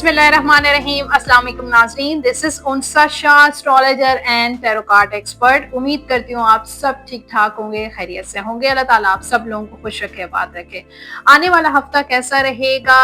बिस्मिल्लाहिर्रहमानिर्रहीम। अस्सलाम वालेकुम नाज़रीन, this is Unsa Shah, astrologer and tarot card expert. उम्मीद करती हूँ आप सब ठीक ठाक होंगे, खैरियत से होंगे। अल्लाह ताला आप सब लोगों को खुश रखे, आबाद रखे। आने वाला हफ्ता कैसा रहेगा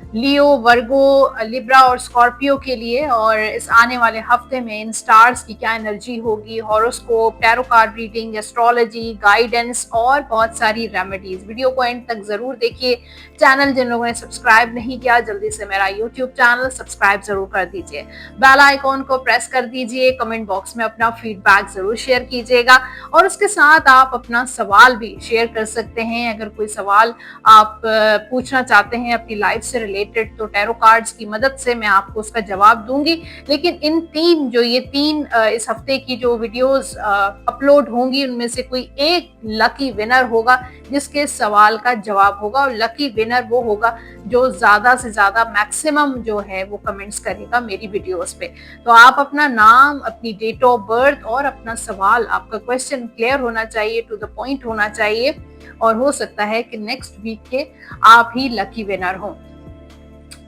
लियो, वर्गो, लिब्रा और स्कॉर्पियो के लिए, और इस आने वाले हफ्ते में इन स्टार्स की क्या एनर्जी होगी, horoscope, tarot card reading, astrology, guidance और बहुत सारी रेमेडीज। वीडियो को एंड तक जरूर देखिए। चैनल जिन लोगों ने सब्सक्राइब नहीं किया, जल्दी से मेरा यूट्यूब चैनल सब्सक्राइब जरूर कर दीजिए, बेल आइकॉन को प्रेस कर दीजिए, कमेंट बॉक्स में अपना फीडबैक जरूर शेयर कीजिएगा और उसके साथ आप अपना सवाल भी शेयर कर सकते हैं। अगर कोई सवाल आप पूछना चाहते हैं अपनी लाइफ से रिलेटेड, तो टैरो कार्ड्स की मदद से मैं आपको उसका जवाब दूंगी। लेकिन इन तीन इस हफ्ते की जो वीडियोस अपलोड होंगी, उनमें से कोई एक लकी विनर होगा जिसके सवाल का जवाब होगा, और लकी विनर वो होगा जो ज्यादा से ज्यादा मैक्सिमम जो है वो कमेंट्स करेगा मेरी वीडियोस पे। तो आप अपना नाम, अपनी डेट ऑफ बर्थ और अपना सवाल, आपका क्वेश्चन क्लियर होना चाहिए, टू द पॉइंट होना चाहिए, और हो सकता है कि नेक्स्ट वीक के आप ही लकी विनर हों।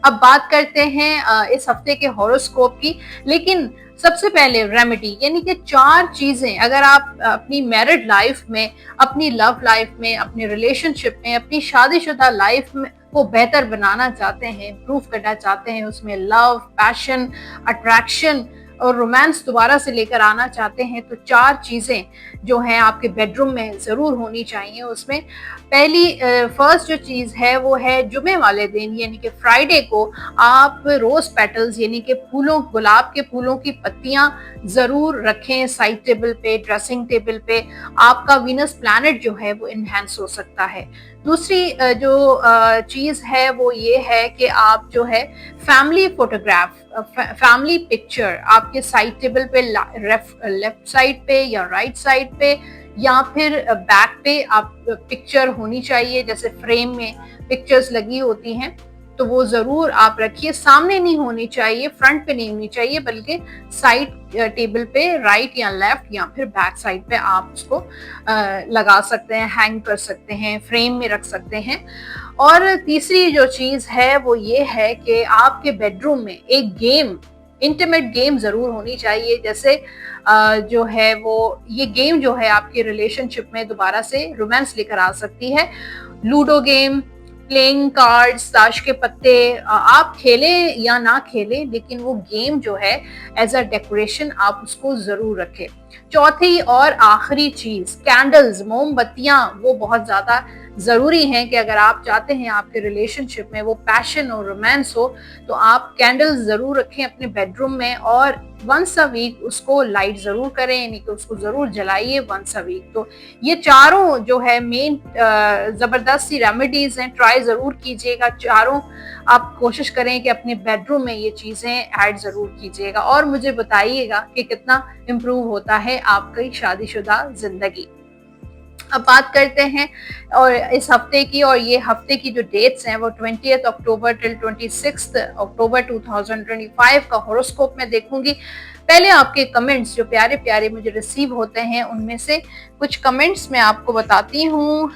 अब बात करते हैं इस हफ्ते के हॉरोस्कोप की, लेकिन सबसे पहले रेमेडी, यानी कि 4 चीजें अगर आप अपनी मैरिड लाइफ में, अपनी लव लाइफ में, अपनी रिलेशनशिप में, अपनी शादीशुदा लाइफ में को बेहतर बनाना चाहते हैं, इम्प्रूव करना चाहते हैं, उसमें लव, पैशन, अट्रैक्शन और रोमांस दोबारा से लेकर आना चाहते हैं, तो 4 चीजें जो हैं आपके बेडरूम में जरूर होनी चाहिए। उसमें पहली फर्स्ट जो चीज है वो है जुमे वाले दिन, यानी कि फ्राइडे को आप रोज पेटल्स, यानी कि फूलों, गुलाब के फूलों की पत्तियां जरूर रखें साइड टेबल पे, ड्रेसिंग टेबल पे। आपका वीनस प्लैनेट जो है वो इनहेंस हो सकता है। दूसरी जो चीज है वो ये है कि आप जो है फैमिली फोटोग्राफ, फैमिली पिक्चर आपके साइड टेबल पे, लेफ्ट साइड पे या राइट साइड पे या फिर बैक पे आप पिक्चर होनी चाहिए। जैसे फ्रेम में पिक्चर्स लगी होती हैं तो वो जरूर आप रखिए। सामने नहीं होनी चाहिए, फ्रंट पे नहीं होनी चाहिए, बल्कि साइड टेबल पे, राइट या लेफ्ट या फिर बैक साइड पे आप उसको लगा सकते हैं, हैंग कर सकते हैं, फ्रेम में रख सकते हैं। और तीसरी जो चीज है वो ये है कि आपके बेडरूम में एक गेम, इंटीमेट गेम जरूर होनी चाहिए। जैसे जो है वो ये गेम जो है आपके रिलेशनशिप में दोबारा से रोमांस लेकर आ सकती है। लूडो गेम, प्लेइंग कार्ड्स, ताश के पत्ते, आप खेलें या ना खेलें, लेकिन वो गेम जो है एज अ डेकोरेशन आप उसको जरूर रखें। चौथी और आखिरी चीज, कैंडल्स, मोमबत्तियां, वो बहुत ज्यादा जरूरी हैं कि अगर आप चाहते हैं आपके रिलेशनशिप में वो पैशन और रोमांस हो, तो आप कैंडल्स जरूर रखें अपने बेडरूम में, और वंस अ वीक उसको लाइट जरूर करें, यानी कि उसको जरूर जलाइए वंस अ वीक। तो ये चारों जो है मेन जबरदस्त सी रेमेडीज हैं, ट्राई जरूर कीजिएगा। चारों आप कोशिश करें कि अपने बेडरूम में ये चीजें ऐड जरूर कीजिएगा और मुझे बताइएगा कि कितना इम्प्रूव होता है आपकी शादीशुदा जिंदगी। अब बात करते हैं और इस हफ्ते की, और ये हफ्ते की जो डेट्स हैं वो 20 अक्टूबर टिल 26 अक्टूबर 2025 का हॉरोस्कोप में देखूंगी। पहले आपके कमेंट्स जो प्यारे प्यारे मुझे रिसीव होते हैं, उनमें से कुछ कमेंट्स मैं आपको बताती हूँ।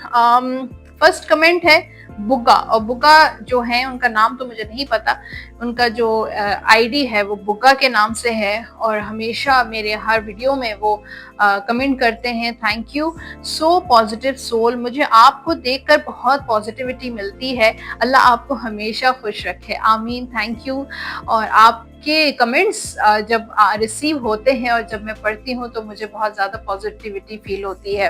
फर्स्ट कमेंट है बुग्गा, और बुग्गा जो है उनका नाम तो मुझे नहीं पता, उनका जो आईडी है वो बुग्गा के नाम से है और हमेशा मेरे हर वीडियो में वो कमेंट करते हैं। Thank you, so positive soul, मुझे आपको देखकर बहुत पॉजिटिविटी मिलती है। अल्लाह आपको हमेशा खुश रखे, आमीन। Thank you. और आपके कमेंट्स जब रिसीव होते हैं और जब मैं पढ़ती हूँ तो मुझे बहुत ज्यादा पॉजिटिविटी फील होती है।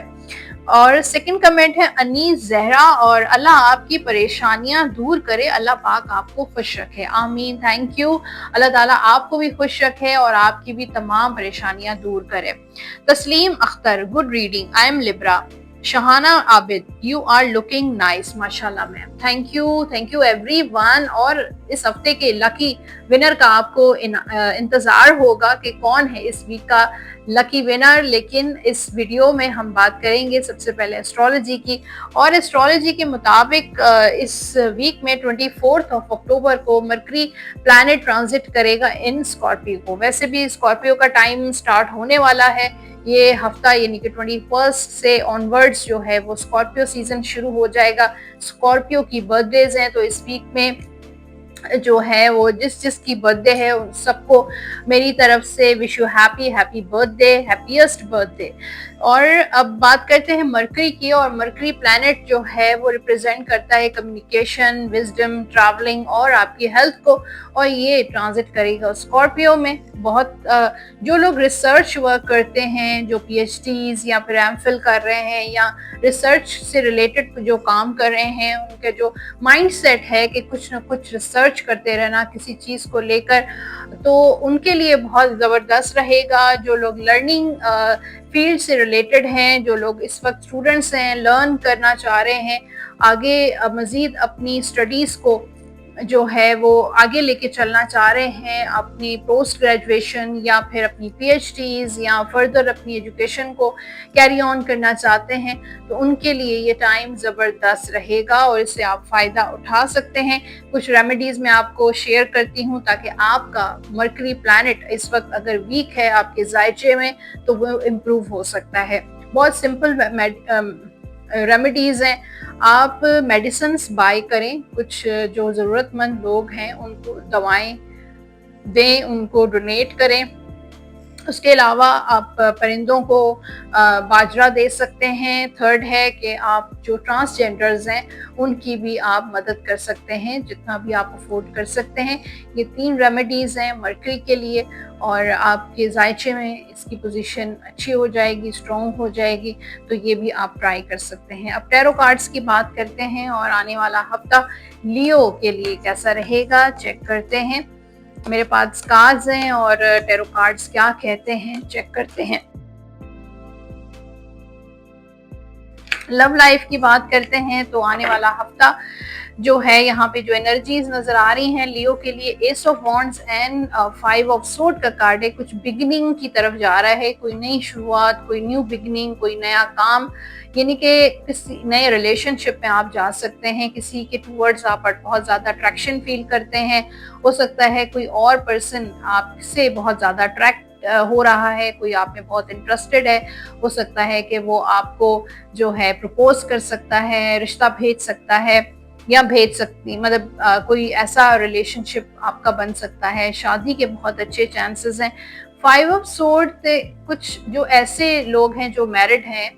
और सेकंड कमेंट है अनीस जहरा, और अल्लाह आपकी परेशानियां दूर करे, अल्लाह पाक आपको खुश रखे, आमीन। Thank you. अल्लाह ताला आपको भी खुश रखे और आपकी भी तमाम परेशानियां दूर करे। Tasleem Akhtar, good reading, I am Libra. Shahana Abid, you are looking nice, माशाल्लाह मैम। Thank you everyone. और इस हफ्ते के लकी विनर का आपको इंतजार होगा कि कौन है इस वीक का लकी विनर, लेकिन इस वीडियो में हम बात करेंगे सबसे पहले एस्ट्रोलॉजी की। और एस्ट्रोलॉजी के मुताबिक इस वीक में 24 अक्टूबर को मरकरी प्लैनेट ट्रांजिट करेगा इन स्कॉर्पियो को। वैसे भी स्कॉर्पियो का टाइम स्टार्ट होने वाला है ये हफ्ता, यानी कि 21 से ऑनवर्ड्स जो है वो स्कॉर्पियो सीजन शुरू हो जाएगा। स्कॉर्पियो की बर्थडेज हैं, तो इस वीक में जो है वो जिस जिसकी बर्थडे है उन सबको मेरी तरफ से wish you happy happy birthday, happiest birthday. और अब बात करते हैं मरकरी की। और मरकरी प्लैनेट जो है वो रिप्रेजेंट करता है कम्युनिकेशन, विजडम, ट्रैवलिंग और आपकी हेल्थ को। और ये ट्रांजिट करेगा स्कॉर्पियो में। बहुत जो लोग रिसर्च वर्क करते हैं, जो पीएचडीज या फिर एमफिल कर रहे हैं या रिसर्च से रिलेटेड जो काम कर रहे हैं, उनके जो माइंडसेट है कि कुछ ना कुछ रिसर्च करते रहना किसी चीज़ को लेकर, तो उनके लिए बहुत ज़बरदस्त रहेगा। जो लोग लर्निंग फील्ड से रिलेटेड हैं, जो लोग इस वक्त स्टूडेंट्स हैं, लर्न करना चाह रहे हैं, आगे मज़ीद अपनी स्टडीज़ को जो है वो आगे लेके चलना चाह रहे हैं, अपनी पोस्ट ग्रेजुएशन या फिर अपनी पीएचडीज या फर्दर अपनी एजुकेशन को कैरी ऑन करना चाहते हैं, तो उनके लिए ये टाइम ज़बरदस्त रहेगा और इससे आप फ़ायदा उठा सकते हैं। कुछ रेमेडीज़ मैं आपको शेयर करती हूँ ताकि आपका मरकरी प्लैनेट इस वक्त अगर वीक है आपके जायचे में तो वो इम्प्रूव हो सकता है। बहुत सिंपल रेमेडीज़ हैं। आप मेडिसिन्स बाय करें, कुछ जो ज़रूरतमंद लोग हैं उनको दवाएं दें, उनको डोनेट करें। उसके अलावा आप परिंदों को बाजरा दे सकते हैं। थर्ड है कि आप जो ट्रांसजेंडर्स हैं उनकी भी आप मदद कर सकते हैं जितना भी आप अफोर्ड कर सकते हैं। ये 3 रेमेडीज़ हैं मरकरी के लिए और आपके जायचे में इसकी पोजीशन अच्छी हो जाएगी, स्ट्रॉन्ग हो जाएगी, तो ये भी आप ट्राई कर सकते हैं। अब टैरो कार्ड्स की बात करते हैं और आने वाला हफ्ता लियो के लिए कैसा रहेगा चेक करते हैं। मेरे पास कार्ड्स हैं और टैरो कार्ड्स क्या कहते हैं चेक करते हैं। लव लाइफ की बात करते हैं तो आने वाला हफ्ता जो है यहाँ पे जो एनर्जीज नजर आ रही हैं लियो के लिए, S of wands and 5 of sword का कार्ड है। कुछ बिगिनिंग की तरफ जा रहा है, कोई नई शुरुआत, कोई न्यू बिगिनिंग, कोई नया काम, यानी कि किसी नए रिलेशनशिप में आप जा सकते हैं। किसी के टूवर्ड्स आप बहुत ज़्यादा अट्रैक्शन फील करते हैं। हो सकता है कोई और पर्सन आपसे बहुत ज़्यादा अट्रैक्ट हो रहा है, कोई आप में बहुत इंटरेस्टेड है। हो सकता है कि वो आपको जो है प्रपोज कर सकता है, रिश्ता भेज सकता है या भेज सकती, मतलब कोई ऐसा रिलेशनशिप आपका बन सकता है। शादी के बहुत अच्छे चांसेस हैं। 5 ऑफ सोर्ड से कुछ जो ऐसे लोग हैं जो मैरिड हैं,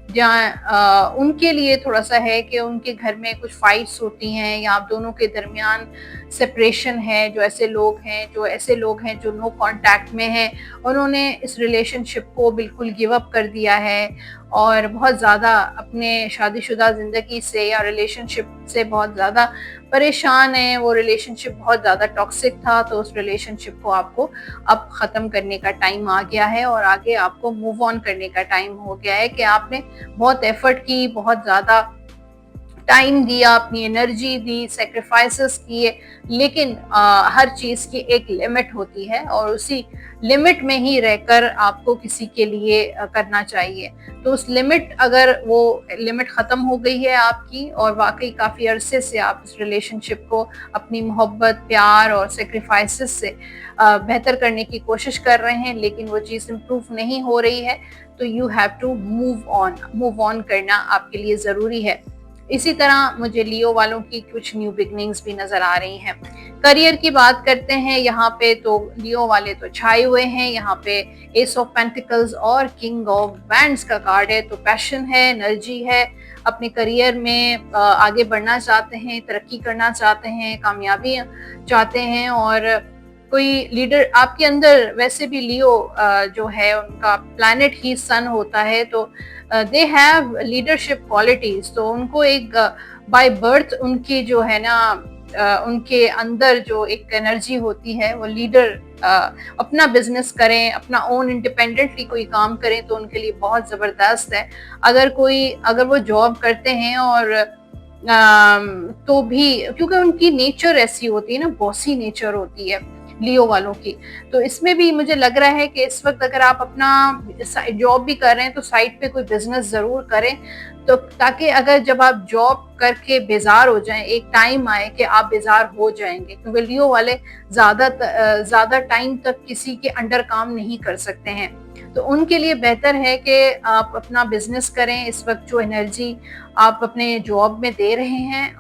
जहाँ उनके लिए थोड़ा सा है कि उनके घर में कुछ फाइट्स होती हैं या आप दोनों के दरमियान सेपरेशन है। जो ऐसे लोग हैं जो नो कांटेक्ट में हैं, उन्होंने इस रिलेशनशिप को बिल्कुल गिव अप कर दिया है और बहुत ज़्यादा अपने शादीशुदा ज़िंदगी से या रिलेशनशिप से बहुत ज़्यादा परेशान है। वो रिलेशनशिप बहुत ज़्यादा टॉक्सिक था, तो उस रिलेशनशिप को आपको अब ख़त्म करने का टाइम आ गया है और आगे आपको मूव ऑन करने का टाइम हो गया है कि आपने बहुत एफर्ट की, बहुत ज़्यादा टाइम दिया, अपनी एनर्जी दी, सेक्रीफाइसेस किए, लेकिन हर चीज़ की एक लिमिट होती है और उसी लिमिट में ही रहकर आपको किसी के लिए करना चाहिए। तो उस लिमिट, अगर वो लिमिट ख़त्म हो गई है आपकी और वाकई काफ़ी अरसे से आप इस रिलेशनशिप को अपनी मोहब्बत, प्यार और सेक्रीफाइसेस से बेहतर करने की कोशिश कर रहे हैं, लेकिन वो चीज़ इम्प्रूव नहीं हो रही है, तो you have to move on करना आपके लिए ज़रूरी है। इसी तरह मुझे लियो वालों की कुछ न्यू बिगनिंग्स भी नजर आ रही हैं। करियर की बात करते हैं यहाँ पे, तो लियो वाले तो छाए हुए हैं। यहाँ पे एस ऑफ पेंटिकल्स और किंग ऑफ वैंड्स का कार्ड है, तो पैशन है, एनर्जी है, अपने करियर में आगे बढ़ना चाहते हैं, तरक्की करना चाहते हैं, कामयाबी चाहते हैं। और कोई लीडर आपके अंदर, वैसे भी लियो जो है उनका प्लैनेट ही सन होता है, तो दे हैव लीडरशिप क्वालिटीज। तो उनको एक बाय बर्थ उनकी जो है ना उनके अंदर जो एक एनर्जी होती है, वो लीडर अपना बिजनेस करें, अपना ओन इंडिपेंडेंटली कोई काम करें तो उनके लिए बहुत ज़बरदस्त है। अगर वो जॉब करते हैं और तो भी, क्योंकि उनकी नेचर ऐसी होती है ना, बॉसी नेचर होती है, लियो वालों की। तो इसमें भी मुझे लग रहा है कि इस वक्त अगर आप अपना जॉब भी कर रहे हैं तो साइड पे कोई बिजनेस जरूर करें, तो ताकि अगर जब आप जॉब करके बेजार हो जाएं, एक टाइम आए कि आप बेजार हो जाएंगे, क्योंकि लियो वाले ज्यादा टाइम तक किसी के अंडर काम नहीं कर सकते हैं। तो उनके लिए बेहतर है कि आप अपना बिजनेस करें। इस वक्त जो एनर्जी आप अपने जॉब में दे रहे हैं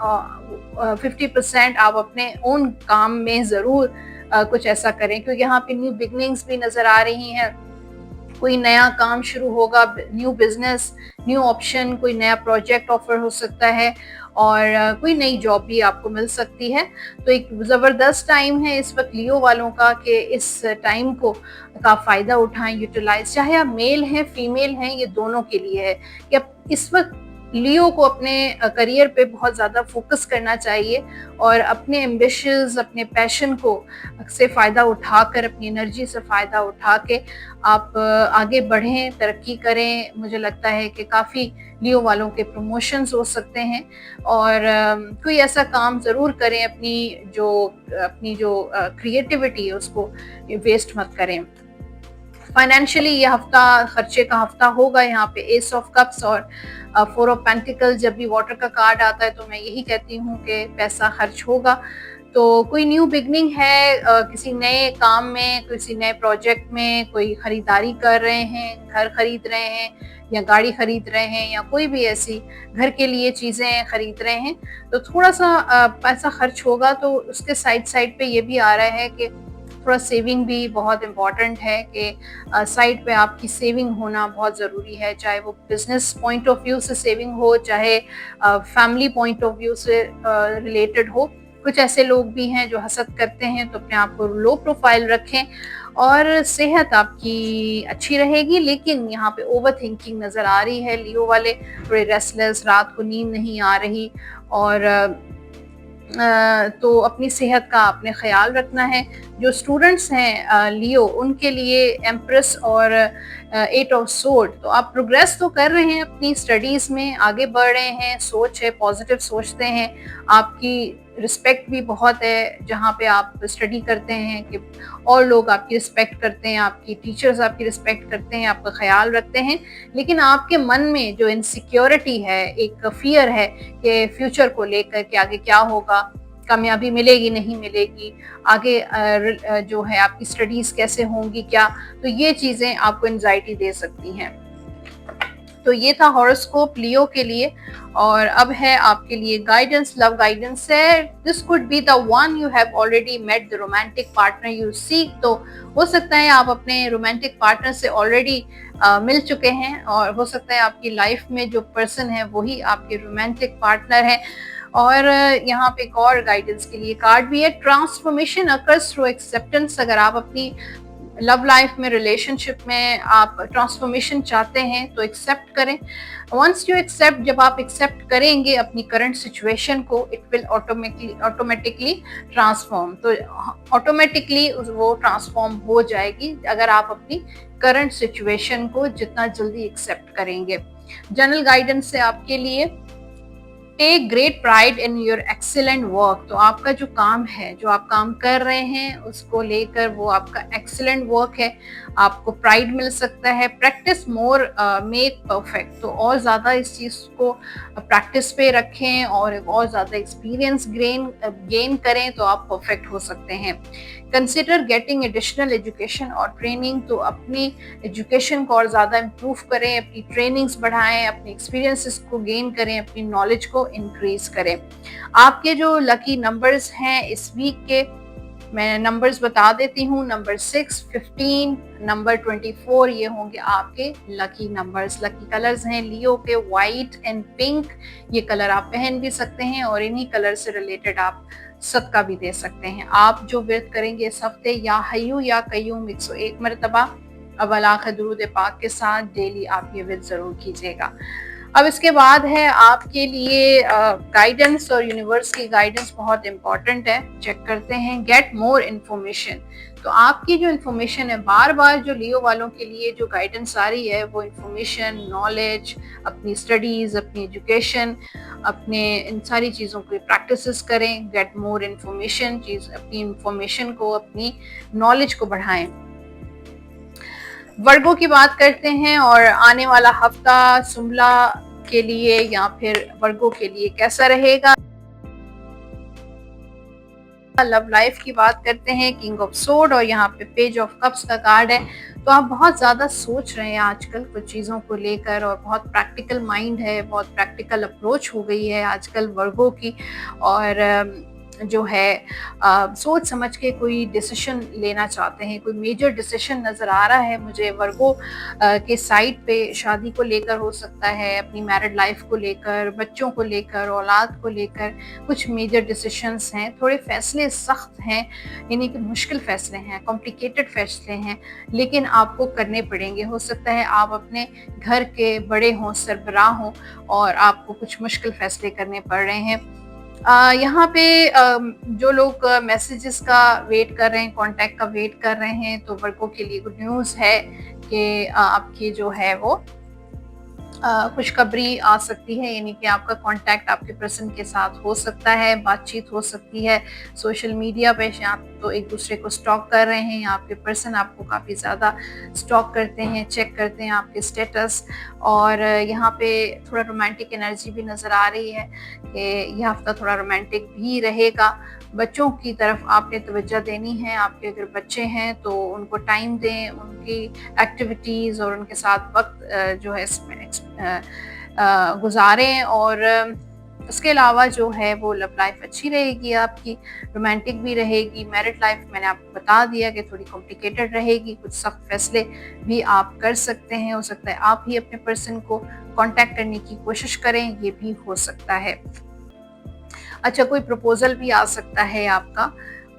50% आप अपने ओन काम में जरूर कुछ ऐसा करें, क्योंकि यहाँ पे न्यू बिगनिंग्स भी नजर आ रही हैं। कोई नया काम शुरू होगा, न्यू बिजनेस, न्यू ऑप्शन, कोई नया प्रोजेक्ट ऑफर हो सकता है और कोई नई जॉब भी आपको मिल सकती है। तो एक जबरदस्त टाइम है इस वक्त लियो वालों का कि इस टाइम को का फायदा उठाएं, यूटिलाइज, चाहे आप मेल हैं फीमेल हैं, ये दोनों के लिए है कि इस वक्त लियो को अपने करियर पे बहुत ज़्यादा फोकस करना चाहिए और अपने एम्बिशंस, अपने पैशन को से फ़ायदा उठाकर, अपनी एनर्जी से फ़ायदा उठा के आप आगे बढ़ें, तरक्की करें। मुझे लगता है कि काफ़ी लियो वालों के प्रमोशंस हो सकते हैं और कोई ऐसा काम ज़रूर करें, अपनी जो क्रिएटिविटी है उसको वेस्ट मत करें। फाइनेंशियली ये हफ्ता खर्चे का हफ्ता होगा। यहाँ पे एस ऑफ कप्स और 4 ऑफ पेंटिकल, जब भी वाटर का कार्ड आता है तो मैं यही कहती हूँ कि पैसा खर्च होगा। तो कोई न्यू बिगनिंग है, किसी नए काम में, किसी नए प्रोजेक्ट में, कोई खरीदारी कर रहे हैं, घर खरीद रहे हैं या गाड़ी खरीद रहे हैं या कोई भी ऐसी घर के लिए चीज़ें खरीद रहे हैं, तो थोड़ा सा पैसा खर्च होगा। तो उसके साइड पे ये भी आ रहा है कि थोड़ा सेविंग भी बहुत इम्पॉर्टेंट है कि साइड पे आपकी सेविंग होना बहुत ज़रूरी है, चाहे वो बिजनेस पॉइंट ऑफ व्यू से सेविंग हो, चाहे फैमिली पॉइंट ऑफ व्यू से रिलेटेड हो। कुछ ऐसे लोग भी हैं जो हसद करते हैं, तो अपने आप को लो प्रोफाइल रखें और सेहत आपकी अच्छी रहेगी। लेकिन यहाँ पे ओवर थिंकिंग नज़र आ रही है, लियो वाले थोड़े रेस्टलेस, रात को नींद नहीं आ रही और तो अपनी सेहत का आपने ख्याल रखना है। जो स्टूडेंट्स हैं लियो, उनके लिए एम्प्रेस और 8 ऑफ सोर्ड, तो आप प्रोग्रेस तो कर रहे हैं अपनी स्टडीज़ में, आगे बढ़ रहे हैं, सोच है, पॉजिटिव सोचते हैं, आपकी रिस्पेक्ट भी बहुत है जहाँ पे आप स्टडी करते हैं कि और लोग आपकी रिस्पेक्ट करते हैं, आपकी टीचर्स आपकी रिस्पेक्ट करते हैं, आपका ख्याल रखते हैं। लेकिन आपके मन में जो इनसिक्योरिटी है, एक फियर है कि फ्यूचर को लेकर के आगे क्या होगा, कामयाबी मिलेगी नहीं मिलेगी, आगे जो है आपकी स्टडीज़ कैसे होंगी क्या, तो ये चीज़ें आपको एंजाइटी दे सकती हैं। तो ये था हॉरोस्कोप लियो के लिए। और अब है आपके लिए गाइडेंस, लव गाइडेंस है। This could be the one you have already met the romantic partner you seek. तो हो सकता है आप अपने रोमांटिक पार्टनर से ऑलरेडी मिल चुके हैं और हो सकता है आपकी लाइफ में जो पर्सन है वही आपके रोमांटिक पार्टनर है। और यहाँ पे एक और गाइडेंस के लिए कार्ड भी है, ट्रांसफॉर्मेशन अकर्स थ्रू एक्सेप्टेंस। अगर आप अपनी लव लाइफ में, रिलेशनशिप में आप ट्रांसफॉर्मेशन चाहते हैं तो एक्सेप्ट करें। वंस यू एक्सेप्ट, जब आप एक्सेप्ट करेंगे अपनी करंट सिचुएशन को, इट विल ऑटोमेटिकली ट्रांसफॉर्म। तो ऑटोमेटिकली वो ट्रांसफॉर्म हो जाएगी अगर आप अपनी करंट सिचुएशन को जितना जल्दी एक्सेप्ट करेंगे। जनरल गाइडेंस है आपके लिए, take great pride in your excellent work. तो आपका जो काम है, जो आप काम कर रहे हैं, उसको लेकर वो आपका एक्सीलेंट वर्क है, आपको प्राइड मिल सकता है। Practice more make perfect. तो और ज़्यादा इस चीज़ को प्रैक्टिस पे रखें और ज़्यादा एक्सपीरियंस गेन करें तो आप परफेक्ट हो सकते हैं। कंसिडर गेटिंग एडिशनल एजुकेशन और ट्रेनिंग। तो अपनी एजुकेशन को और ज़्यादा इम्प्रूव करें, अपनी ट्रेनिंग्स बढ़ाएं, अपने एक्सपीरियंसेस को गेन करें, अपनी नॉलेज को इंक्रीज करें। आपके जो लकी नंबर्स हैं इस वीक के, मैं नंबर्स बता देती हूँ। नंबर 6, 15, नंबर 24, ये होंगे आपके लकी नंबर्स। लकी कलर्स हैं लियो के व्हाइट एंड पिंक। ये कलर आप पहन भी सकते हैं और इन्हीं कलर से रिलेटेड आप सदका भी दे सकते हैं। आप जो व्रत करेंगे इस हफ्ते, या हय्यू या कय्यूम 101 मरतबा अव्वल आखिर दुरूद पाक के साथ डेली आप ये व्रत जरूर कीजिएगा। अब इसके बाद है आपके लिए गाइडेंस, और यूनिवर्स की गाइडेंस बहुत इंपॉर्टेंट है। चेक करते हैं, गेट मोर इन्फॉर्मेशन। तो आपकी जो इन्फॉर्मेशन है, बार-बार जो लियो वालों के लिए जो गाइडेंस आ रही है, वो इन्फॉर्मेशन, नॉलेज, अपनी स्टडीज़, अपनी एजुकेशन, अपने इन सारी चीज़ों की प्रैक्टिसेस करें, गेट मोर इन्फॉर्मेशन, अपनी इन्फॉर्मेशन को, अपनी नॉलेज को बढ़ाएँ। वर्गों की बात करते हैं और आने वाला हफ्ता सुमला के लिए या फिर वर्गों के लिए कैसा रहेगा। लव लाइफ की बात करते हैं, किंग ऑफ सोर्ड और यहाँ पे पेज ऑफ कप्स का कार्ड है। तो आप बहुत ज़्यादा सोच रहे हैं आजकल कुछ चीज़ों को लेकर और बहुत प्रैक्टिकल माइंड है, बहुत प्रैक्टिकल अप्रोच हो गई है आजकल वर्गों की। और जो है सोच समझ के कोई डिसीजन लेना चाहते हैं, कोई मेजर डिसीजन नज़र आ रहा है मुझे वर्गों के साइड पे। शादी को लेकर हो सकता है, अपनी मैरिड लाइफ को लेकर, बच्चों को लेकर, औलाद को लेकर कुछ मेजर डिसीजंस हैं। थोड़े फैसले सख्त हैं, यानी कि मुश्किल फैसले हैं, कॉम्प्लिकेटेड फैसले हैं, लेकिन आपको करने पड़ेंगे। हो सकता है आप अपने घर के बड़े हों, सरबराह हों और आपको कुछ मुश्किल फैसले करने पड़ रहे हैं। यहाँ पे जो लोग मैसेजेस का वेट कर रहे हैं, कॉन्टैक्ट का वेट कर रहे हैं, तो वर्गों के लिए गुड न्यूज़ है कि आपकी जो है वो खुशखबरी आ सकती है, यानी कि आपका कांटेक्ट आपके पर्सन के साथ हो सकता है, बातचीत हो सकती है। सोशल मीडिया पे आप तो एक दूसरे को स्टॉक कर रहे हैं या आपके पर्सन आपको काफ़ी ज़्यादा स्टॉक करते हैं, चेक करते हैं आपके स्टेटस। और यहाँ पे थोड़ा रोमांटिक एनर्जी भी नज़र आ रही है कि यह हफ्ता थोड़ा रोमांटिक भी रहेगा। बच्चों की तरफ आपने तवज्जो देनी है। आपके अगर बच्चे हैं तो उनको टाइम दें, उनकी एक्टिविटीज़ और उनके साथ वक्त जो है इसमें गुजारें। और उसके अलावा जो है वो लव लाइफ अच्छी रहेगी आपकी, रोमांटिक भी रहेगी। मैरिड लाइफ मैंने आपको बता दिया कि थोड़ी कॉम्प्लिकेटेड रहेगी, कुछ सख्त फैसले भी आप कर सकते हैं। हो सकता है आप ही अपने पर्सन को कांटेक्ट करने की कोशिश करें, ये भी हो सकता है। अच्छा, कोई प्रपोजल भी आ सकता है आपका।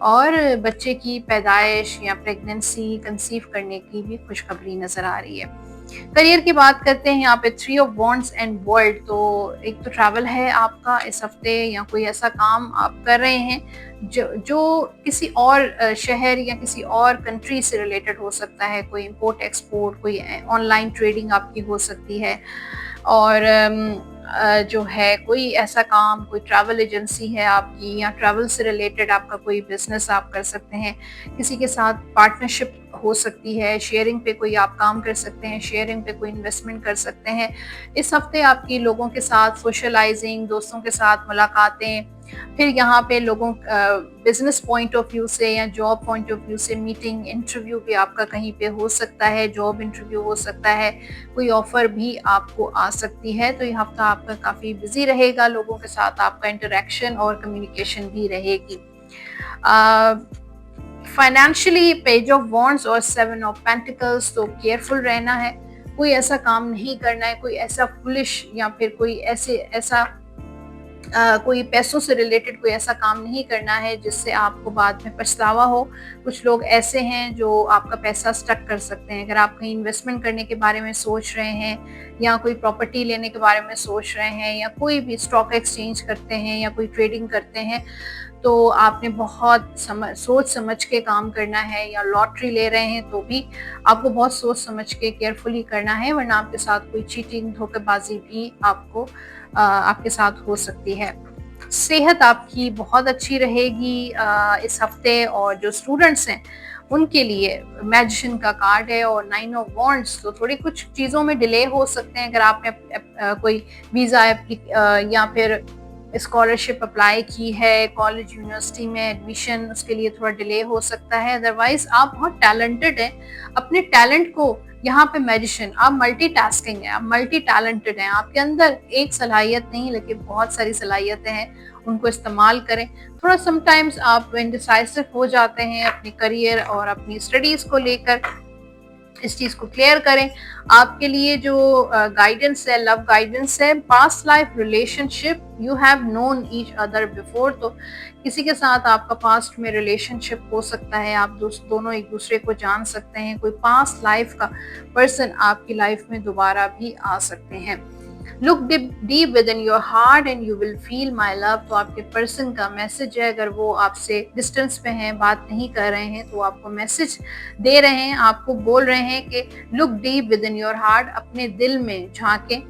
और बच्चे की पैदाइश या प्रेगनेंसी, कंसीव करने की भी खुशखबरी नज़र आ रही है। करियर की बात करते हैं, यहाँ पे 3 ऑफ वॉन्ड्स एंड वर्ल्ड। तो एक तो ट्रैवल है आपका इस हफ्ते, या कोई ऐसा काम आप कर रहे हैं जो किसी और शहर या किसी और कंट्री से रिलेटेड हो सकता है। कोई इंपोर्ट एक्सपोर्ट, कोई ऑनलाइन ट्रेडिंग आपकी हो सकती है। और जो है कोई ऐसा काम, कोई ट्रैवल एजेंसी है आपकी, या ट्रैवल से रिलेटेड आपका कोई बिजनेस आप कर सकते हैं। किसी के साथ पार्टनरशिप हो सकती है, शेयरिंग पे कोई आप काम कर सकते हैं, शेयरिंग पे कोई इन्वेस्टमेंट कर सकते हैं। इस हफ्ते आपकी लोगों के साथ सोशलाइजिंग, दोस्तों के साथ मुलाकातें, फिर यहाँ पे लोगों बिजनेस पॉइंट ऑफ व्यू से या जॉब पॉइंट ऑफ व्यू से मीटिंग, इंटरव्यू भी आपका कहीं पे हो सकता है, जॉब इंटरव्यू हो सकता है, कोई ऑफर भी आपको आ सकती है। तो ये हफ्ता आपका काफ़ी बिजी रहेगा, लोगों के साथ आपका इंटरेक्शन और कम्युनिकेशन भी रहेगी। फाइनेंशियली पेज ऑफ वॉन्ड्स और 7 ऑफ पेंटिकल्स, तो केयरफुल रहना है। कोई ऐसा काम नहीं करना है, कोई ऐसा फुलिश या फिर कोई ऐसा कोई पैसों से रिलेटेड कोई ऐसा काम नहीं करना है जिससे आपको बाद में पछतावा हो। कुछ लोग ऐसे हैं जो आपका पैसा स्टक कर सकते हैं। अगर आप कहीं इन्वेस्टमेंट करने के बारे में सोच रहे हैं, या कोई प्रॉपर्टी लेने के बारे में सोच रहे हैं, या कोई भी स्टॉक एक्सचेंज करते हैं, या कोई ट्रेडिंग करते हैं, तो आपने बहुत सोच समझ के काम करना है। या लॉटरी ले रहे हैं तो भी आपको बहुत सोच समझ के केयरफुली करना है, वरना आपके साथ कोई चीटिंग, धोखेबाजी भी आपके साथ हो सकती है। सेहत आपकी बहुत अच्छी रहेगी इस हफ्ते। और जो स्टूडेंट्स हैं उनके लिए मैजिशियन का कार्ड है और 9 ऑफ वॉन्ड्स, तो थोड़ी कुछ चीज़ों में डिले हो सकते हैं। अगर आपने कोई वीज़ा या फिर स्कॉलरशिप अप्लाई की है, कॉलेज यूनिवर्सिटी में एडमिशन, उसके लिए थोड़ा डिले हो सकता है। अदरवाइज आप बहुत टैलेंटेड हैं। अपने टैलेंट को यहाँ पे मैजिशियन, आप मल्टीटास्किंग हैं, आप मल्टी टैलेंटेड हैं। आपके अंदर एक सलाहियत नहीं लेकिन बहुत सारी सलाहियतें हैं, उनको इस्तेमाल करें। थोड़ा समटाइम्स आप इंडिसाइसिव हो जाते हैं अपने करियर और अपनी स्टडीज को लेकर, इस चीज को क्लियर करें। आपके लिए जो गाइडेंस है, लव गाइडेंस है, past life relationship, you have known each other before. तो किसी के साथ आपका पास्ट में रिलेशनशिप हो सकता है, आप दोनों एक दूसरे को जान सकते हैं। कोई पास्ट लाइफ का पर्सन आपकी लाइफ में दोबारा भी आ सकते हैं। Look deep within your heart and you will feel my love. तो आपके पर्सन का मैसेज है, अगर वो आपसे डिस्टेंस पे हैं, बात नहीं कर रहे हैं, तो आपको मैसेज दे रहे हैं, आपको बोल रहे हैं कि look deep within your heart, अपने दिल में झांके।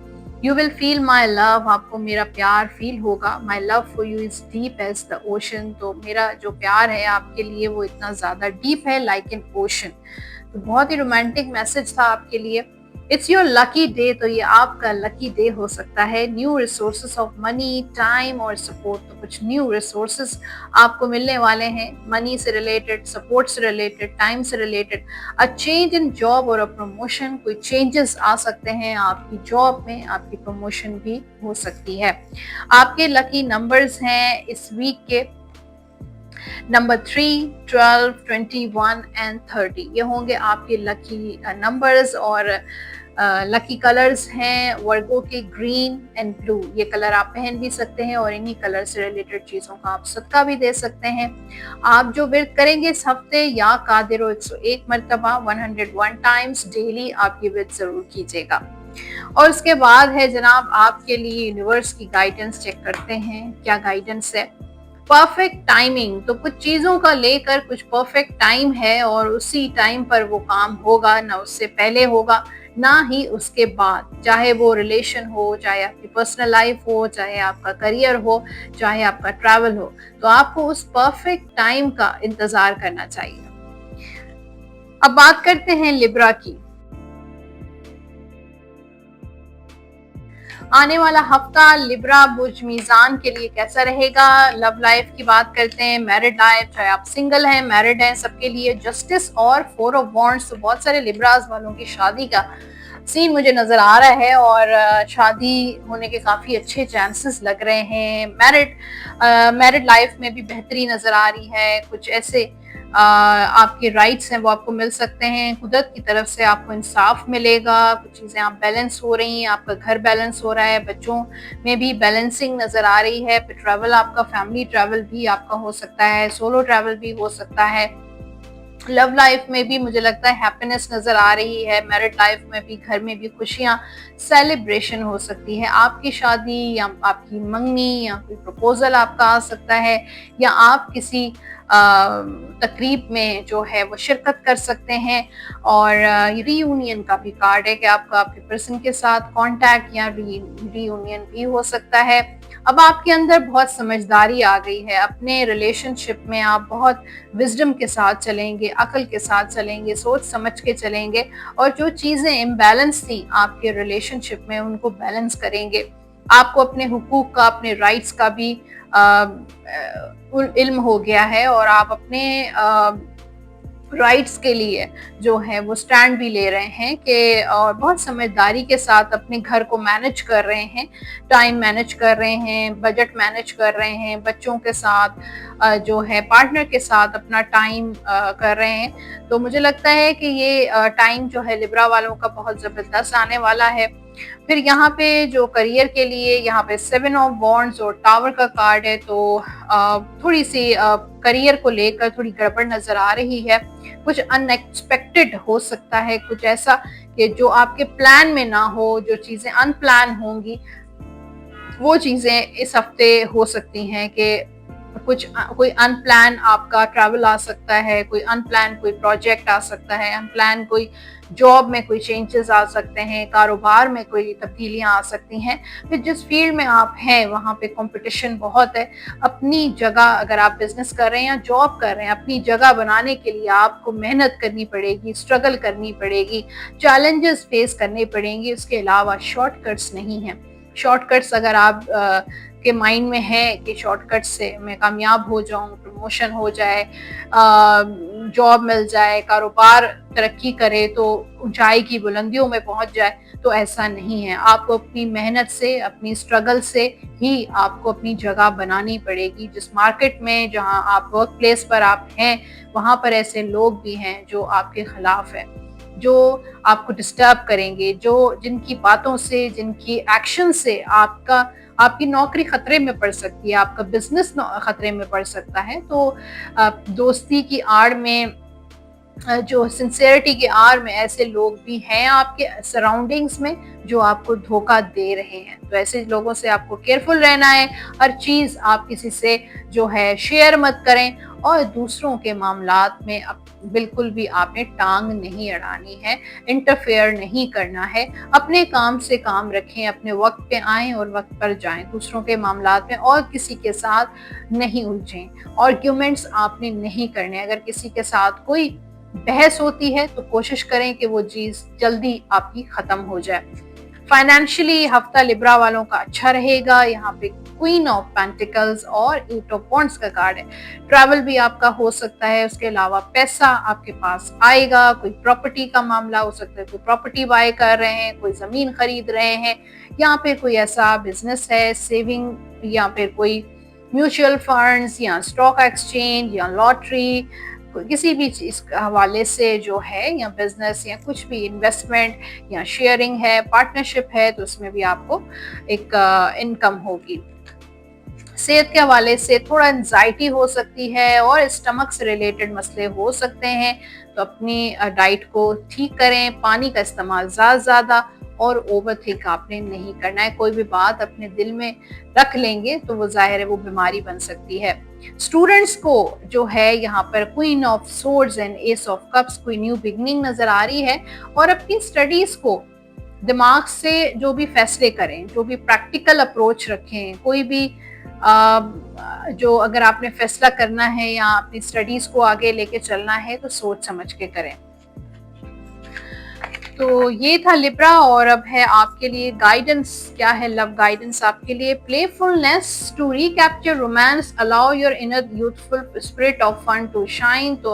You will feel my love, आपको मेरा प्यार फील होगा। My love for you is deep as the ocean, तो मेरा जो प्यार है आपके लिए वो इतना ज्यादा डीप है, लाइक एन ओशन। तो बहुत ही रोमांटिक मैसेज था आपके लिए। इट्स योर लकी डे, तो ये आपका लकी डे हो सकता है। New resources of money, time और सपोर्ट, तो कुछ न्यू रिसोर्सेस आपको मिलने वाले हैं, मनी से रिलेटेड, सपोर्ट से रिलेटेड, टाइम से related. A change in job और अ प्रमोशन, कोई चेंजेस आ सकते हैं आपकी जॉब में, आपकी प्रमोशन भी हो सकती है। आपके लकी नंबर्स हैं इस वीक के नंबर 3, 12, 21 एंड 30। ये होंगे आपके लकी नंबर्स। और लकी कलर्स हैं वर्गो के ग्रीन एंड ब्लू, ये कलर आप पहन भी सकते हैं और इन्हीं कलर से रिलेटेड चीज़ों का आप सदका भी दे सकते हैं। आप जो विर्द करेंगे इस हफ्ते, या कादिर 101 मरतबा 101 टाइम्स डेली आप ये विर्द जरूर कीजिएगा। और उसके बाद है जनाब आपके लिए यूनिवर्स की गाइडेंस चेक करते हैं, क्या गाइडेंस है। परफेक्ट टाइमिंग, तो कुछ चीजों का लेकर कुछ परफेक्ट टाइम है और उसी टाइम पर वो काम होगा, ना उससे पहले होगा ना ही उसके बाद। चाहे वो रिलेशन हो, चाहे आपकी पर्सनल लाइफ हो, चाहे आपका करियर हो, चाहे आपका ट्रैवल हो, तो आपको उस परफेक्ट टाइम का इंतजार करना चाहिए। अब बात करते हैं लिब्रा की। आने वाला हफ्ता लिब्रा बुर्ज मीजान के लिए कैसा रहेगा। लव लाइफ की बात करते हैं, मैरिड लाइफ, चाहे आप सिंगल हैं, मैरिड हैं, सबके लिए जस्टिस और 4 ऑफ वॉन्ड्स। तो बहुत सारे लिब्रास वालों की शादी का सीन मुझे नजर आ रहा है और शादी होने के काफी अच्छे चांसेस लग रहे हैं। मैरिड लाइफ में भी बेहतरी नजर आ रही है। कुछ ऐसे आपके राइट्स हैं वो आपको मिल सकते हैं, कुदरत की तरफ से आपको इंसाफ मिलेगा, कुछ चीज़ें आप बैलेंस हो रही हैं, आपका घर बैलेंस हो रहा है, बच्चों में भी बैलेंसिंग नज़र आ रही है। फिर ट्रैवल, आपका फैमिली ट्रैवल भी आपका हो सकता है, सोलो ट्रैवल भी हो सकता है। लव लाइफ में भी मुझे लगता है हैप्पीनेस नजर आ रही है। मैरिड लाइफ में भी, घर में भी खुशियां, सेलिब्रेशन हो सकती है। आपकी शादी या आपकी मंगनी या कोई प्रपोजल आपका आ सकता है, या आप किसी तकरीब में जो है वो शिरकत कर सकते हैं। और रीयूनियन का भी कार्ड है कि आपका आपके पर्सन के साथ कांटेक्ट या रीयूनियन भी हो सकता है। अब आपके अंदर बहुत समझदारी आ गई है, अपने रिलेशनशिप में आप बहुत विजडम के साथ चलेंगे, अकल के साथ चलेंगे, सोच समझ के चलेंगे, और जो चीज़ें इम्बैलेंस थी आपके रिलेशनशिप में उनको बैलेंस करेंगे। आपको अपने हुकूक का, अपने राइट्स का भी इल्म हो गया है और आप अपने राइट्स के लिए जो है वो स्टैंड भी ले रहे हैं कि, और बहुत समझदारी के साथ अपने घर को मैनेज कर रहे हैं, टाइम मैनेज कर रहे हैं, बजट मैनेज कर रहे हैं, बच्चों के साथ जो है पार्टनर के साथ अपना टाइम कर रहे हैं। तो मुझे लगता है कि ये टाइम जो है लिब्रा वालों का बहुत ज़बरदस्त आने वाला है। फिर यहाँ पे जो करियर के लिए, यहाँ पे 7 ऑफ वॉन्ड्स और टावर का कार्ड है, तो थोड़ी सी करियर को लेकर थोड़ी गड़बड़ नजर आ रही है। कुछ अनएक्सपेक्टेड हो सकता है, कुछ ऐसा कि जो आपके प्लान में ना हो, जो चीजें अनप्लान होंगी वो चीजें इस हफ्ते हो सकती हैं कि कोई अनप्लान आपका ट्रैवल आ सकता है, कोई अनप्लान कोई प्रोजेक्ट आ सकता है, अनप्लान कोई जॉब में कोई चेंजेस आ सकते हैं, कारोबार में कोई तब्दीलियां आ सकती हैं। फिर जिस फील्ड में आप हैं वहाँ पे कंपटीशन बहुत है। अपनी जगह, अगर आप बिजनेस कर रहे हैं या जॉब कर रहे हैं, अपनी जगह बनाने के लिए आपको मेहनत करनी पड़ेगी, स्ट्रगल करनी पड़ेगी, चैलेंजेस फेस करने पड़ेंगे। उसके अलावा शॉर्टकट्स नहीं हैं। शॉर्टकट्स अगर आप के माइंड में है कि शॉर्टकट से मैं कामयाब हो जाऊं, प्रमोशन हो जाए, जॉब मिल जाए, कारोबार तरक्की करे तो ऊंचाई की बुलंदियों में पहुंच जाए, तो ऐसा नहीं है। आपको अपनी मेहनत से, अपनी स्ट्रगल से ही आपको अपनी जगह बनानी पड़ेगी। जिस मार्केट में, जहां आप वर्क प्लेस पर आप हैं, वहां पर ऐसे लोग भी हैं जो आपके खिलाफ है, जो आपको डिस्टर्ब करेंगे, जिनकी बातों से, जिनकी एक्शन से आपकी नौकरी खतरे में पड़ सकती है, आपका बिजनेस खतरे में पड़ सकता है। तो दोस्ती की आड़ में जो सिंसियरिटी के आड़ में ऐसे लोग भी हैं आपके सराउंडिंग्स में जो आपको धोखा दे रहे हैं। तो ऐसे लोगों से आपको केयरफुल रहना है। हर चीज़ आप किसी से जो है शेयर मत करें और दूसरों के मामलात में बिल्कुल भी आपने टांग नहीं अड़ानी है, इंटरफेयर नहीं करना है। अपने काम से काम रखें, अपने वक्त पे आएं और वक्त पर जाएं। दूसरों के मामलात में और किसी के साथ नहीं उलझें। आर्ग्यूमेंट्स आपने नहीं करने। अगर किसी के साथ कोई बहस होती है तो कोशिश करें कि वो चीज जल्दी आपकी खत्म हो जाए। फाइनेंशियली हफ्ता लिब्रा वालों का अच्छा रहेगा। यहाँ पे क्वीन ऑफ पेंटिकल्स और एट ऑफ वॉन्ड्स का कार्ड है। ट्रैवल भी आपका हो सकता है। उसके अलावा पैसा आपके पास आएगा। कोई प्रॉपर्टी का मामला हो सकता है, कोई प्रॉपर्टी बाय कर रहे हैं, कोई जमीन खरीद रहे हैं, या फिर कोई ऐसा बिजनेस है, सेविंग, या फिर कोई म्यूचुअल फंड्स या स्टॉक एक्सचेंज या लॉटरी, किसी भी चीज के हवाले से जो है, या बिजनेस या कुछ भी इन्वेस्टमेंट या शेयरिंग है, पार्टनरशिप है, तो उसमें भी आपको एक इनकम होगी। सेहत के हवाले से थोड़ा एंजाइटी हो सकती है और स्टमक से रिलेटेड मसले हो सकते हैं। तो अपनी डाइट को ठीक करें, पानी का इस्तेमाल ज्यादा और ओवर थिंक आपने नहीं करना है। कोई भी बात अपने दिल में रख लेंगे तो वो जाहिर है वो बीमारी बन सकती है। स्टूडेंट्स को जो है यहाँ पर queen of swords and S of cups, कोई न्यू बिगनिंग नजर आ रही है। और अपनी स्टडीज को दिमाग से जो भी फैसले करें, जो भी प्रैक्टिकल अप्रोच रखें, कोई भी जो अगर आपने फैसला करना है या अपनी स्टडीज को आगे लेके चलना है तो सोच समझ के करें। तो ये था लिब्रा। और अब है आपके लिए गाइडेंस। क्या है लव गाइडेंस आपके लिए? Playfulness to recapture romance, allow your inner youthful spirit of fun to shine. तो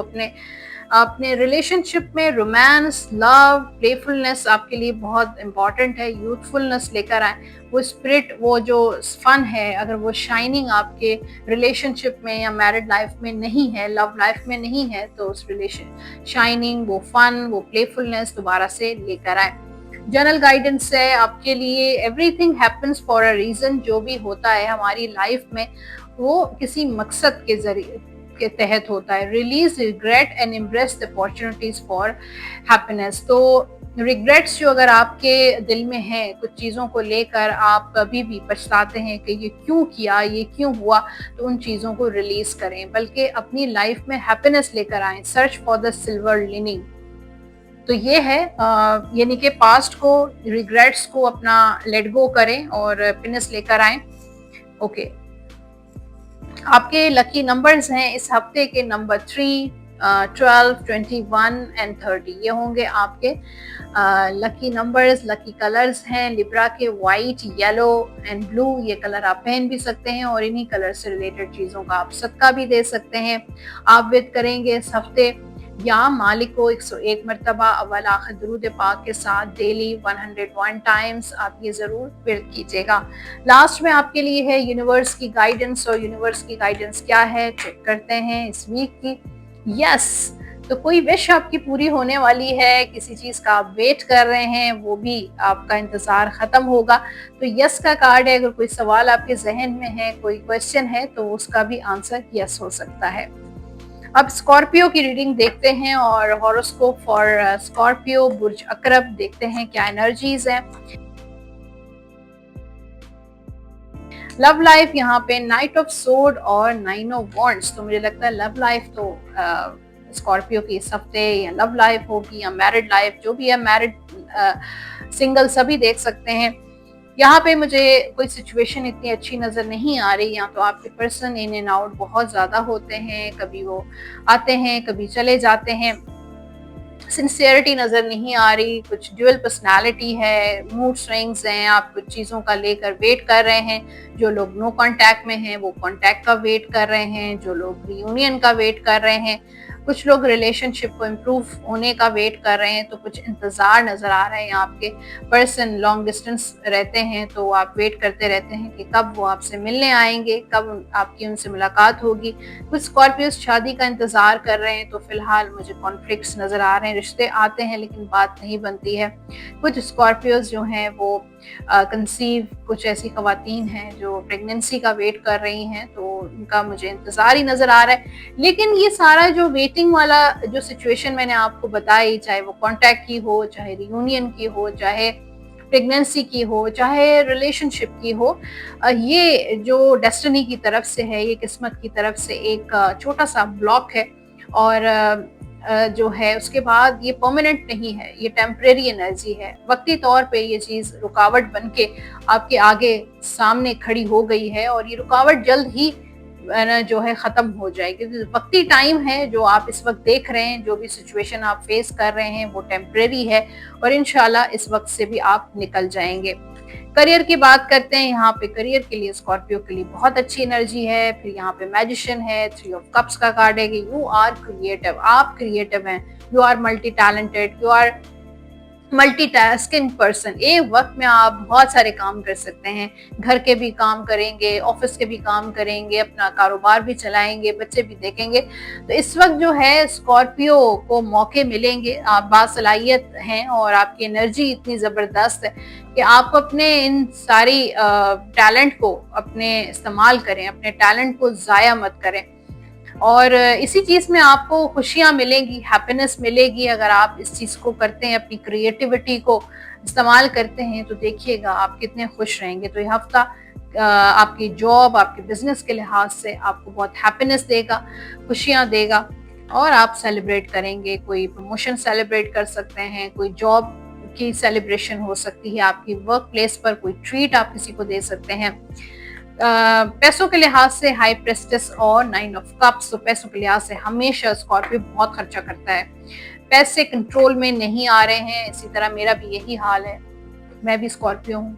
अपने रिलेशनशिप में रोमांस, लव, प्लेफुलनेस आपके लिए बहुत इंपॉर्टेंट है। यूथफुलनेस लेकर आए, वो स्पिरिट, वो जो फन है, अगर वो शाइनिंग आपके रिलेशनशिप में या मैरिड लाइफ में नहीं है, लव लाइफ में नहीं है, तो उस रिलेशन शाइनिंग, वो फन, वो प्लेफुलनेस दोबारा से लेकर आए। जनरल गाइडेंस है आपके लिए, everything happens for a reason. जो भी होता है हमारी लाइफ में वो किसी मकसद के जरिए के तहत होता है। Release regret and embrace the opportunities for happiness. तो रिग्रेट्स जो अगर आपके दिल में हैं, कुछ चीज़ों को लेकर आप कभी भी पछताते हैं कि ये क्यों किया, ये क्यों हुआ, तो उन चीज़ों को रिलीज करें, बल्कि अपनी लाइफ में हैप्पीनेस लेकर आएं। Search for the silver leaning. तो ये है यानी कि पास्ट को, रिग्रेट्स को अपना लेट गो करें और हैप्पीनेस लेकर आएं। ओके, आपके लकी नंबर्स हैं इस हफ्ते के नंबर 3, 12, 21 एंड 30। ये होंगे आपके लकी नंबर्स। लकी कलर्स हैं लिब्रा के वाइट, येलो एंड ब्लू। ये कलर आप पहन भी सकते हैं और इन्हीं कलर से रिलेटेड चीज़ों का आप सदका भी दे सकते हैं। आप विद करेंगे इस हफ्ते या मालिक को 101 मरतबा अव्वल आखिर दुरूद पाक के साथ डेली 101 टाइम्स आप ये ज़रूर विर्द कीजिएगा। लास्ट में आपके लिए है यूनिवर्स की गाइडेंस। और यूनिवर्स की गाइडेंस क्या है चेक करते हैं इस वीक की। यस, तो कोई विश आपकी पूरी होने वाली है, किसी चीज़ का आप वेट कर रहे हैं, वो भी आपका इंतज़ार ख़त्म होगा। तो यस का कार्ड है। अगर कोई सवाल आपके जहन में है, कोई क्वेश्चन है, तो उसका भी आंसर यस हो सकता है। अब स्कॉर्पियो की रीडिंग देखते हैं और हॉरोस्कोप फॉर स्कॉर्पियो, बुर्ज अकरब, देखते हैं क्या एनर्जीज हैं। लव लाइफ यहाँ पे नाइट ऑफ सोर्ड और 9 ऑफ वॉन्ड्स। तो मुझे लगता है लव लाइफ तो स्कॉर्पियो की इस हफ्ते या लव लाइफ होगी या मैरिड लाइफ, जो भी है, मैरिड सिंगल सभी देख सकते हैं। यहाँ पे मुझे कोई सिचुएशन इतनी अच्छी नज़र नहीं आ रही। या तो आपके पर्सन इन एंड आउट बहुत ज़्यादा होते हैं, कभी वो आते हैं कभी चले जाते हैं। सिंसियरिटी नज़र नहीं आ रही, कुछ ड्यूअल पर्सनालिटी है, मूड स्विंग्स हैं, आप कुछ चीज़ों का लेकर वेट कर रहे हैं। जो लोग नो कांटेक्ट में हैं वो कांटेक्ट का वेट कर रहे हैं, जो लोग रियूनियन का वेट कर रहे हैं, कुछ लोग रिलेशनशिप को इम्प्रूव होने का वेट कर रहे हैं। तो कुछ इंतज़ार नज़र आ रहा है। आपके पर्सन लॉन्ग डिस्टेंस रहते हैं तो आप वेट करते रहते हैं कि कब वो आपसे मिलने आएंगे, कब आपकी उनसे मुलाकात होगी। कुछ स्कॉर्पियोस शादी का इंतज़ार कर रहे हैं। तो फिलहाल मुझे कॉन्फ्लिक्ट्स नज़र आ रहे हैं, रिश्ते आते हैं लेकिन बात नहीं बनती है। कुछ स्कॉर्पियोस जो हैं वो कंसीव, कुछ ऐसी ख़वातीन हैं जो प्रेगनेंसी का वेट कर रही हैं, तो उनका मुझे इंतज़ार ही नज़र आ रहा है। लेकिन ये सारा जो वेट डेटिंग वाला जो सिचुएशन मैंने आपको बताई, चाहे वो कॉन्टैक्ट की हो, चाहे रियूनियन की हो, चाहे प्रेगनेंसी की हो, चाहे रिलेशनशिप की हो, ये जो डेस्टिनी की तरफ से है, ये किस्मत की तरफ से एक छोटा सा ब्लॉक है। और जो है उसके बाद ये परमानेंट नहीं है, ये टेम्परेरी एनर्जी है। वक्ती तौर पे ये चीज़ रुकावट बन के आपके आगे सामने खड़ी हो गई है और ये रुकावट जल्द ही जो है ख़त्म हो जाएगी। तो वक्ती टाइम है जो आप इस वक्त देख रहे हैं, जो भी सिचुएशन आप फेस कर रहे हैं वो टेम्परेरी है और इंशाल्लाह इस वक्त से भी आप निकल जाएंगे। करियर की बात करते हैं, यहाँ पे करियर के लिए स्कॉर्पियो के लिए बहुत अच्छी एनर्जी है। फिर यहाँ पे मैजिशियन है, 3 ऑफ कप्स का कार्ड है कि यू आर क्रिएटिव, आप क्रिएटिव हैं, you are multi talented, you are multitasking person. एक वक्त में आप बहुत सारे काम कर सकते हैं, घर के भी काम करेंगे, ऑफिस के भी काम करेंगे, अपना कारोबार भी चलाएंगे, बच्चे भी देखेंगे। तो इस वक्त जो है स्कॉर्पियो को मौके मिलेंगे, आप बासलाहियत हैं और आपकी एनर्जी इतनी ज़बरदस्त है कि आप अपने इन सारी टैलेंट को अपने इस्तेमाल करें, अपने टैलेंट को ज़ाया मत करें और इसी चीज़ में आपको खुशियाँ मिलेंगी, हैप्पीनेस मिलेगी अगर आप इस चीज़ को करते हैं, अपनी क्रिएटिविटी को इस्तेमाल करते हैं। तो देखिएगा आप कितने खुश रहेंगे। तो ये हफ्ता आपकी जॉब, आपके बिजनेस के लिहाज से आपको बहुत हैप्पीनेस देगा, खुशियाँ देगा और आप सेलिब्रेट करेंगे। कोई प्रमोशन सेलिब्रेट कर सकते हैं, कोई जॉब की सेलिब्रेशन हो सकती है, आपकी वर्क प्लेस पर कोई ट्रीट आप किसी को दे सकते हैं। पैसों के लिहाज से हाई प्रेस्टिस और 9 ऑफ कप्स, तो पैसों के लिहाज से हमेशा स्कॉर्पियो बहुत खर्चा करता है, पैसे कंट्रोल में नहीं आ रहे हैं। इसी तरह मेरा भी यही हाल है, मैं भी स्कॉर्पियो हूँ।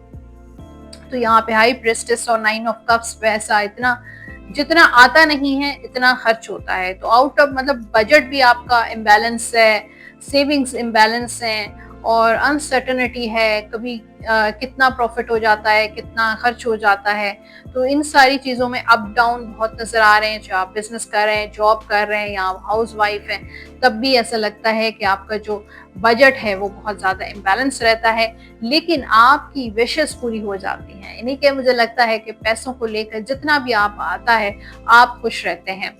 तो यहाँ पे हाई प्रेस्टिस और 9 ऑफ कप्स, पैसा इतना जितना आता नहीं है इतना खर्च होता है। तो आउट ऑफ मतलब बजट भी आपका इम्बैलेंस है, सेविंग्स इम्बैलेंस है और अनसर्टनिटी है, कभी कितना प्रॉफिट हो जाता है, कितना खर्च हो जाता है। तो इन सारी चीज़ों में अप डाउन बहुत नज़र आ रहे हैं। चाहे आप बिजनेस कर रहे हैं, जॉब कर रहे हैं या आप हाउस वाइफ हैं, तब भी ऐसा लगता है कि आपका जो बजट है वो बहुत ज़्यादा इम्बैलेंस रहता है, लेकिन आपकी विशेस पूरी हो जाती हैं। यानी कि मुझे लगता है कि पैसों को लेकर जितना भी आप आता है आप खुश रहते हैं।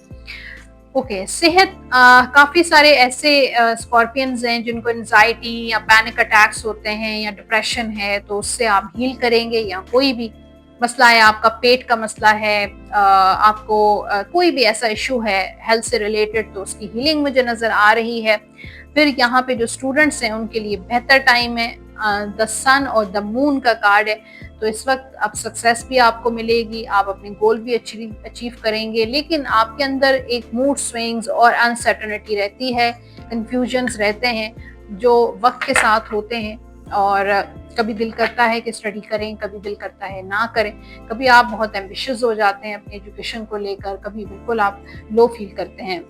ओके, सेहत, काफ़ी सारे ऐसे स्कॉर्पियंस हैं जिनको एंजाइटी या पैनिक अटैक्स होते हैं या डिप्रेशन है, तो उससे आप हील करेंगे। या कोई भी मसला है, आपका पेट का मसला है, आपको कोई भी ऐसा इशू है हेल्थ से रिलेटेड, तो उसकी हीलिंग मुझे नज़र आ रही है। फिर यहाँ पे जो स्टूडेंट्स हैं उनके लिए बेहतर टाइम है, द सन और द मून का कार्ड है। तो इस वक्त अब सक्सेस भी आपको मिलेगी, आप अपने गोल भी अचीव करेंगे, लेकिन आपके अंदर एक मूड स्विंग्स और अनसर्टनिटी रहती है, कंफ्यूजन्स रहते हैं जो वक्त के साथ होते हैं। और कभी दिल करता है कि स्टडी करें, कभी दिल करता है ना करें, कभी आप बहुत एम्बिशियस हो जाते हैं अपने एजुकेशन को लेकर, कभी बिल्कुल आप लो फील करते हैं।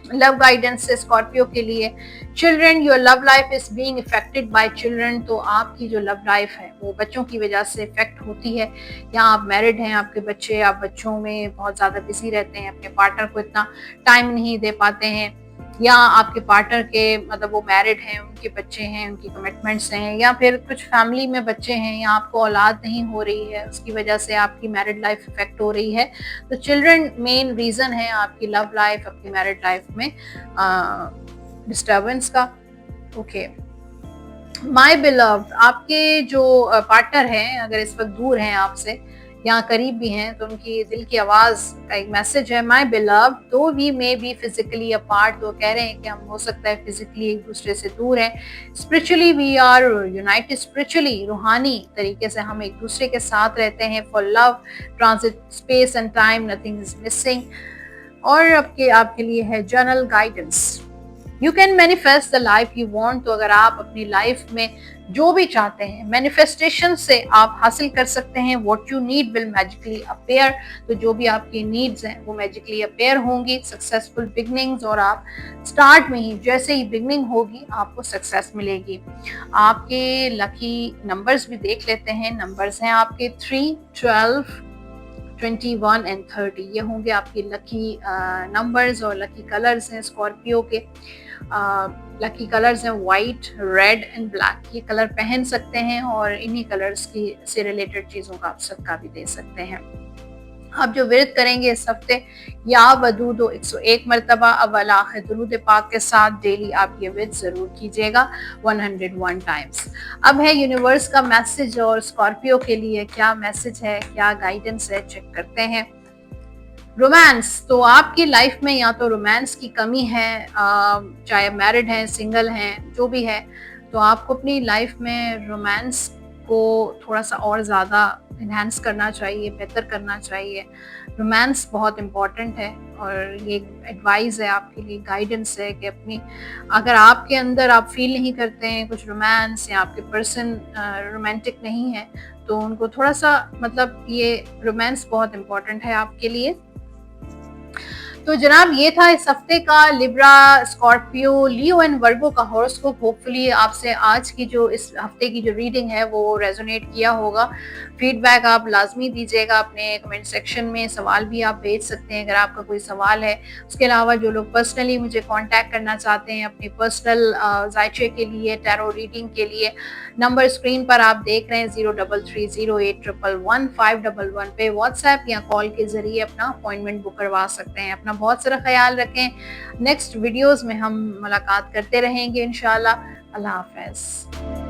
लव गाइडेंस से स्कॉर्पियो के लिए, children, your love life is being affected by children. तो आपकी जो लव लाइफ है वो बच्चों की वजह से इफेक्ट होती है। या आप मैरिड हैं, आपके बच्चे, आप बच्चों में बहुत ज़्यादा बिजी रहते हैं, अपने पार्टनर को इतना टाइम नहीं दे पाते हैं, या आपके पार्टनर के मतलब वो मैरिड हैं, उनके बच्चे हैं, उनकी कमिटमेंट्स हैं, या फिर कुछ फैमिली में बच्चे हैं या आपको औलाद नहीं हो रही है, उसकी वजह से आपकी मैरिड लाइफ इफेक्ट हो रही है। तो चिल्ड्रन मेन रीज़न है आपकी लव लाइफ, आपकी मैरिड लाइफ में डिस्टर्बेंस का। ओके, माई बिलव्ड, आपके जो पार्टनर हैं अगर इस वक्त दूर हैं आपसे या करीब भी हैं, तो उनकी दिल की आवाज़ का एक मैसेज है, my beloved though we may be physically apart. तो कह रहे हैं कि हम हो सकता है फिजिकली एक दूसरे से दूर हैं, spiritually we are united, spiritually रूहानी तरीके से हम एक दूसरे के साथ रहते हैं। For love transit space and time, nothing is missing. और आपके लिए है journal guidance, you can manifest the life you want. तो अगर आप अपनी लाइफ में जो भी चाहते हैं मैनिफेस्टेशन से आप हासिल कर सकते हैं। What you need will magically appear. तो जो भी आपकी नीड्स हैं वो मैजिकली अपीयर होंगी। सक्सेसफुल बिगनिंग्स, और आप स्टार्ट में ही जैसे ही बिगनिंग होगी आपको सक्सेस मिलेगी। आपके लकी नंबर्स भी देख लेते हैं। नंबर्स हैं आपके 3, 12, 21 एंड 30। ये होंगे आपके लकी नंबर्स। और लकी कलर्स हैं स्कॉर्पियो के, लकी कलर्स हैं वाइट, रेड एंड ब्लैक। ये कलर पहन सकते हैं और इन्हीं कलर्स की से रिलेटेड चीज़ों का आप सदका भी दे सकते हैं। आप जो विर्द करेंगे इस हफ्ते, या वदूदो 101 मरतबा अव्वल आखिर दुरूद पाक के साथ डेली आप ये विर्द जरूर कीजिएगा 101 टाइम्स। अब है यूनिवर्स का मैसेज, और स्कॉर्पियो के लिए क्या मैसेज है, क्या गाइडेंस है, चेक करते हैं। रोमांस, तो आपकी लाइफ में या तो रोमांस की कमी है, चाहे मैरिड हैं, सिंगल हैं, जो भी है, तो आपको अपनी लाइफ में रोमांस को थोड़ा सा और ज़्यादा इन्हांस करना चाहिए, बेहतर करना चाहिए। रोमांस बहुत इम्पॉर्टेंट है, और ये एडवाइस है आपके लिए, गाइडेंस है कि अपनी, अगर आपके अंदर आप फील नहीं करते हैं कुछ रोमांस, या आपके पर्सन रोमांटिक नहीं है, तो उनको थोड़ा सा, मतलब ये रोमांस बहुत इम्पॉर्टेंट है आपके लिए। तो जनाब ये था इस हफ्ते का लिब्रा, स्कॉर्पियो, लियो एंड वर्गो का हॉरोस्कोप। होपफुली आपसे आज की जो इस हफ्ते की जो रीडिंग है वो रेजोनेट किया होगा। फीडबैक आप लाजमी दीजिएगा अपने कमेंट सेक्शन में, सवाल भी आप भेज सकते हैं अगर आपका कोई सवाल है। उसके अलावा जो लोग पर्सनली मुझे कांटेक्ट करना चाहते हैं अपनी पर्सनल जायचे के लिए, टैरो रीडिंग के लिए, नंबर स्क्रीन पर आप देख रहे हैं 033081111511 पे व्हाट्सएप या कॉल के जरिए अपना अपॉइंटमेंट बुक करवा सकते हैं। अपना बहुत सारा ख्याल रखें। नेक्स्ट वीडियोस में हम मुलाकात करते रहेंगे इंशाल्लाह। अल्लाह हाफ़िज़।